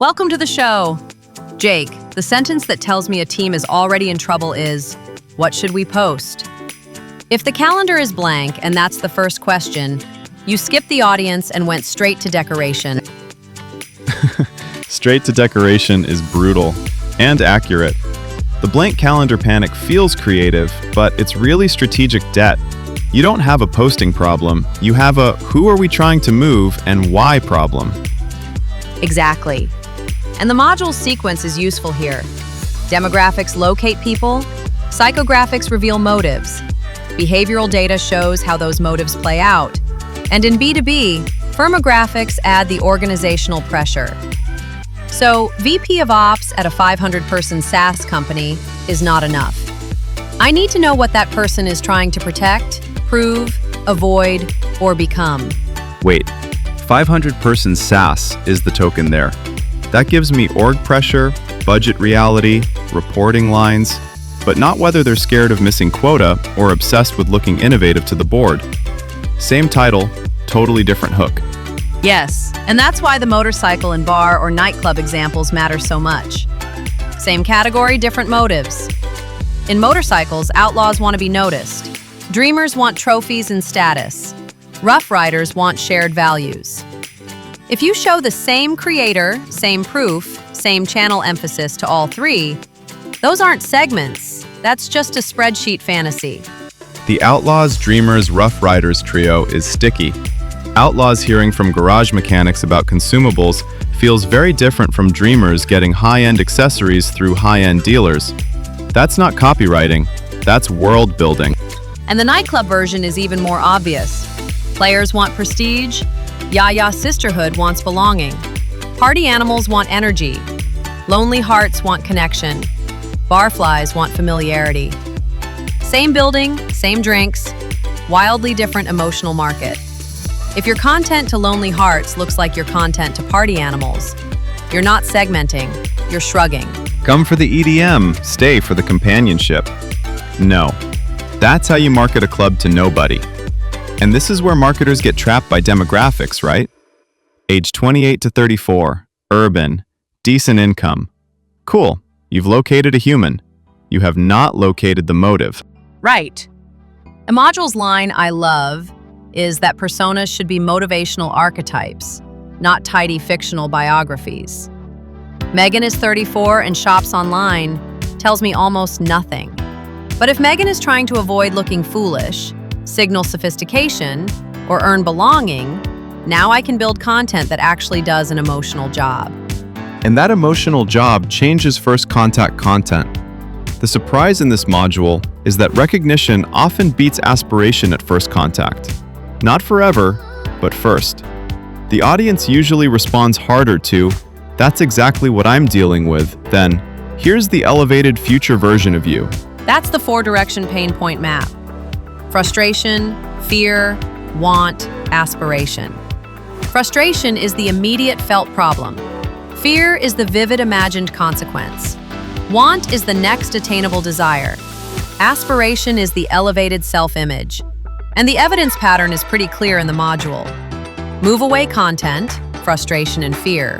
Welcome to the show. Jake, the sentence that tells me a team is already in trouble is, what should we post? If the calendar is blank and that's the first question, you skipped the audience and went straight to decoration. Straight to decoration is brutal and accurate. The blank calendar panic feels creative, but it's really strategic debt. You don't have a posting problem, you have a who are we trying to move and why problem. Exactly. And the module sequence is useful here. Demographics locate people, psychographics reveal motives, behavioral data shows how those motives play out, and in B2B, firmographics add the organizational pressure. So, VP of Ops at a 500-person SaaS company is not enough. I need to know what that person is trying to protect, prove, avoid, or become. Wait, 500-person SaaS is the token there. That gives me org pressure, budget reality, reporting lines, but not whether they're scared of missing quota or obsessed with looking innovative to the board. Same title, totally different hook. Yes, and that's why the motorcycle and bar or nightclub examples matter so much. Same category, different motives. In motorcycles, outlaws want to be noticed. Dreamers want trophies and status. Rough Riders want shared values. If you show the same creator, same proof, same channel emphasis to all three, those aren't segments. That's just a spreadsheet fantasy. The Outlaws, Dreamers, Rough Riders trio is sticky. Outlaws hearing from garage mechanics about consumables feels very different from Dreamers getting high-end accessories through high-end dealers. That's not copywriting, that's world building. And the nightclub version is even more obvious. Players want prestige, Yaya Sisterhood wants belonging. Party animals want energy. Lonely hearts want connection. Barflies want familiarity. Same building, same drinks, wildly different emotional market. If your content to lonely hearts looks like your content to party animals, you're not segmenting, you're shrugging. Come for the EDM, stay for the companionship. No, that's how you market a club to nobody. And this is where marketers get trapped by demographics, right? Age 28 to 34, urban, decent income. Cool, you've located a human. You have not located the motive. Right. A module's line I love is that personas should be motivational archetypes, not tidy fictional biographies. Megan is 34 and shops online tells me almost nothing. But if Megan is trying to avoid looking foolish, signal sophistication, or earn belonging, now I can build content that actually does an emotional job. And that emotional job changes first contact content. The surprise in this module is that recognition often beats aspiration at first contact. Not forever, but first. The audience usually responds harder to, that's exactly what I'm dealing with, than, here's the elevated future version of you. That's the 4-direction pain point map. Frustration, fear, want, aspiration. Frustration is the immediate felt problem. Fear is the vivid imagined consequence. Want is the next attainable desire. Aspiration is the elevated self-image. And the evidence pattern is pretty clear in the module. Move away content, frustration and fear,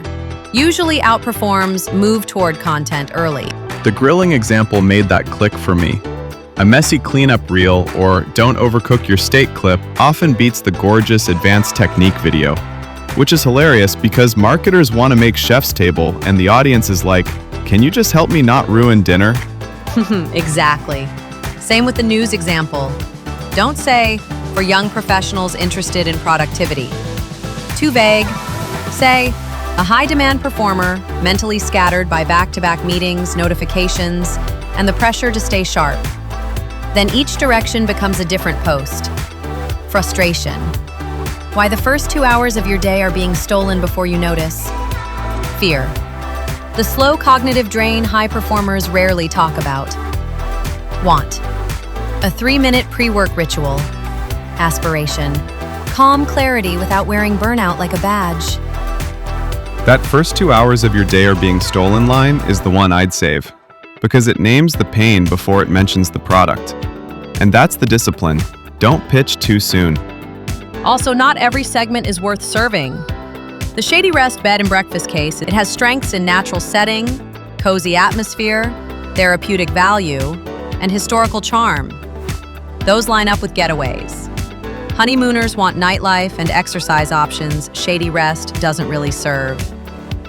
usually outperforms move toward content early. The grilling example made that click for me. A messy cleanup reel or don't overcook your steak clip often beats the gorgeous advanced technique video, which is hilarious because marketers want to make chef's table and the audience is like, can you just help me not ruin dinner? Exactly. Same with the news example. Don't say, for young professionals interested in productivity. Too vague. Say, a high-demand performer, mentally scattered by back-to-back meetings, notifications, and the pressure to stay sharp. Then each direction becomes a different post. Frustration. Why the first 2 hours of your day are being stolen before you notice. Fear. The slow cognitive drain high performers rarely talk about. Want. A 3-minute pre-work ritual. Aspiration. Calm clarity without wearing burnout like a badge. That first 2 hours of your day are being stolen line is the one I'd save, because it names the pain before it mentions the product. And that's the discipline. Don't pitch too soon. Also, not every segment is worth serving. The Shady Rest bed and breakfast case, it has strengths in natural setting, cozy atmosphere, therapeutic value, and historical charm. Those line up with getaways. Honeymooners want nightlife and exercise options Shady Rest doesn't really serve.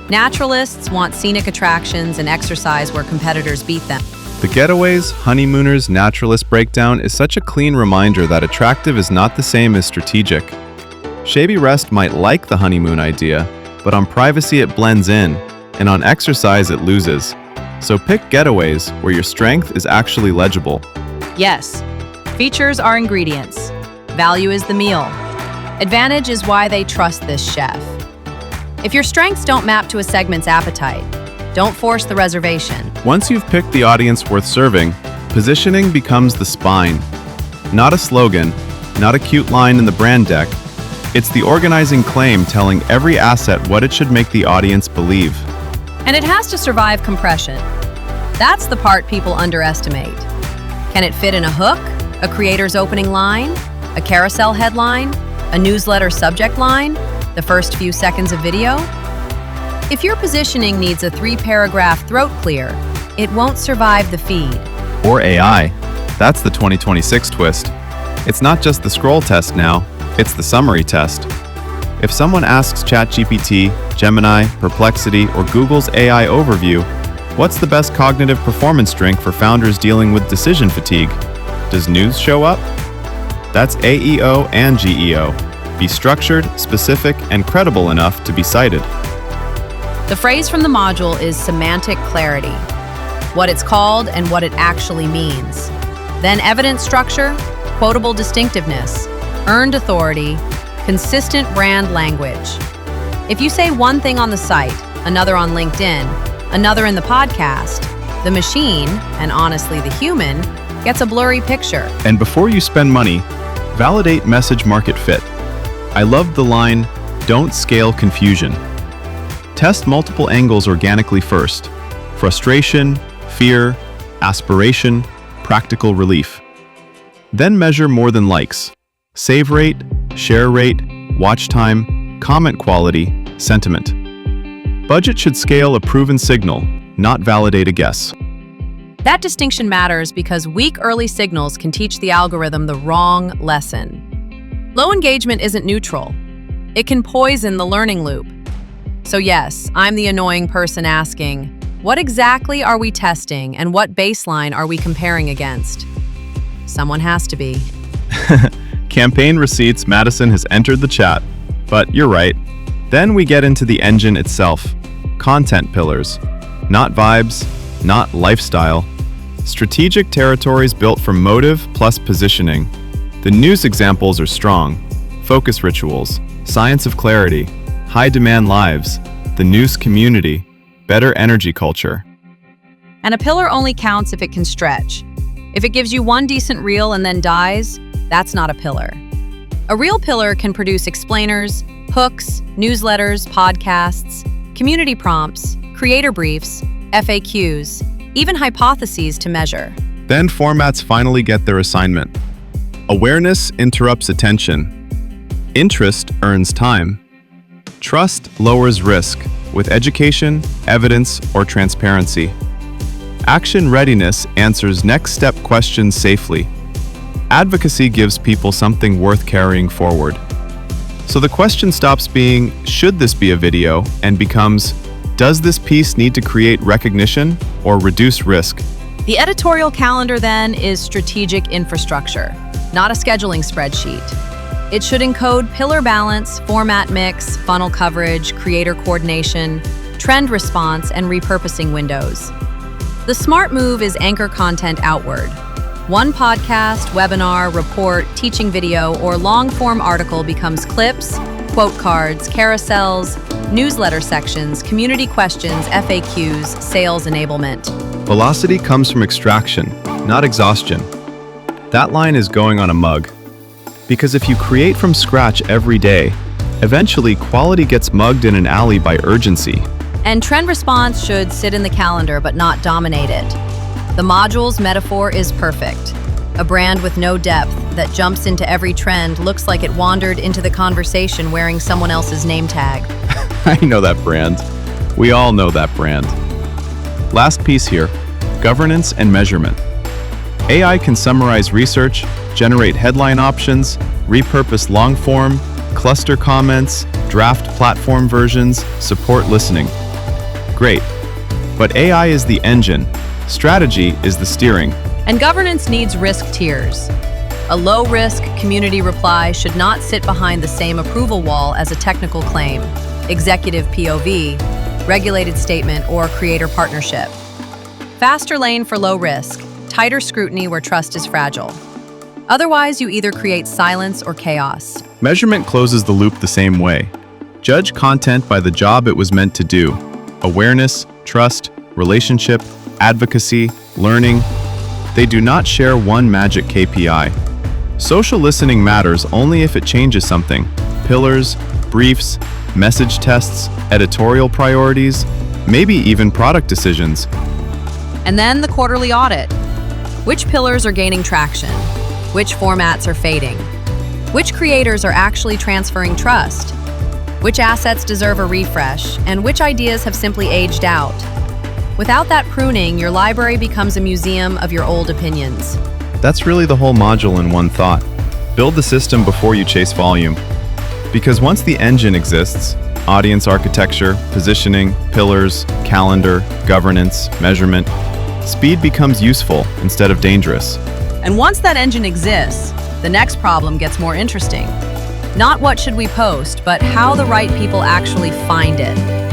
Naturalists want scenic attractions and exercise where competitors beat them. The Getaways, Honeymooners, Naturalist breakdown is such a clean reminder that attractive is not the same as strategic. Shady Rest might like the honeymoon idea, but on privacy it blends in, and on exercise it loses. So pick Getaways where your strength is actually legible. Yes, features are ingredients. Value is the meal. Advantage is why they trust this chef. If your strengths don't map to a segment's appetite, don't force the reservation. Once you've picked the audience worth serving, positioning becomes the spine. Not a slogan, not a cute line in the brand deck. It's the organizing claim telling every asset what it should make the audience believe. And it has to survive compression. That's the part people underestimate. Can it fit in a hook, a creator's opening line, a carousel headline, a newsletter subject line, the first few seconds of video? If your positioning needs a 3-paragraph throat clear, it won't survive the feed. Or AI. That's the 2026 twist. It's not just the scroll test now, it's the summary test. If someone asks ChatGPT, Gemini, Perplexity, or Google's AI overview, what's the best cognitive performance drink for founders dealing with decision fatigue? Does news show up? That's AEO and GEO. Be structured, specific, and credible enough to be cited. The phrase from the module is semantic clarity, what it's called and what it actually means. Then evidence structure, quotable distinctiveness, earned authority, consistent brand language. If you say one thing on the site, another on LinkedIn, another in the podcast, the machine, and honestly the human, gets a blurry picture. And before you spend money, validate message market fit. I love the line, "Don't scale confusion." Test multiple angles organically first. Frustration, fear, aspiration, practical relief. Then measure more than likes. Save rate, share rate, watch time, comment quality, sentiment. Budget should scale a proven signal, not validate a guess. That distinction matters because weak early signals can teach the algorithm the wrong lesson. Low engagement isn't neutral. It can poison the learning loop. So yes, I'm the annoying person asking, what exactly are we testing and what baseline are we comparing against? Someone has to be. Campaign receipts Madison has entered the chat, but you're right. Then we get into the engine itself. Content pillars. Not vibes, not lifestyle. Strategic territories built for motive plus positioning. The news examples are strong. Focus rituals, science of clarity, high demand lives, the news community, better energy culture. And a pillar only counts if it can stretch. If it gives you one decent reel and then dies, that's not a pillar. A real pillar can produce explainers, hooks, newsletters, podcasts, community prompts, creator briefs, FAQs, even hypotheses to measure. Then formats finally get their assignment. Awareness interrupts attention. Interest earns time. Trust lowers risk with education, evidence, or transparency. Action readiness answers next step questions safely. Advocacy gives people something worth carrying forward. So the question stops being, should this be a video, and becomes, does this piece need to create recognition or reduce risk? The editorial calendar then is strategic infrastructure, not a scheduling spreadsheet. It should encode pillar balance, format mix, funnel coverage, creator coordination, trend response, and repurposing windows. The smart move is anchor content outward. One podcast, webinar, report, teaching video, or long-form article becomes clips, quote cards, carousels, newsletter sections, community questions, FAQs, sales enablement. Velocity comes from extraction, not exhaustion. That line is going on a mug. Because if you create from scratch every day, eventually quality gets mugged in an alley by urgency. And trend response should sit in the calendar but not dominate it. The module's metaphor is perfect. A brand with no depth that jumps into every trend looks like it wandered into the conversation wearing someone else's name tag. I know that brand. We all know that brand. Last piece here, governance and measurement. AI can summarize research, generate headline options, repurpose long form, cluster comments, draft platform versions, support listening. Great. But AI is the engine. Strategy is the steering. And governance needs risk tiers. A low-risk community reply should not sit behind the same approval wall as a technical claim, executive POV, regulated statement, or creator partnership. Faster lane for low risk, tighter scrutiny where trust is fragile. Otherwise, you either create silence or chaos. Measurement closes the loop the same way. Judge content by the job it was meant to do. Awareness, trust, relationship, advocacy, learning. They do not share one magic KPI. Social listening matters only if it changes something. Pillars, briefs, message tests, editorial priorities, maybe even product decisions. And then the quarterly audit. Which pillars are gaining traction? Which formats are fading? Which creators are actually transferring trust? Which assets deserve a refresh? And which ideas have simply aged out? Without that pruning, your library becomes a museum of your old opinions. That's really the whole module in one thought. Build the system before you chase volume. Because once the engine exists, audience architecture, positioning, pillars, calendar, governance, measurement, speed becomes useful instead of dangerous. And once that engine exists, the next problem gets more interesting. Not what should we post, but how the right people actually find it.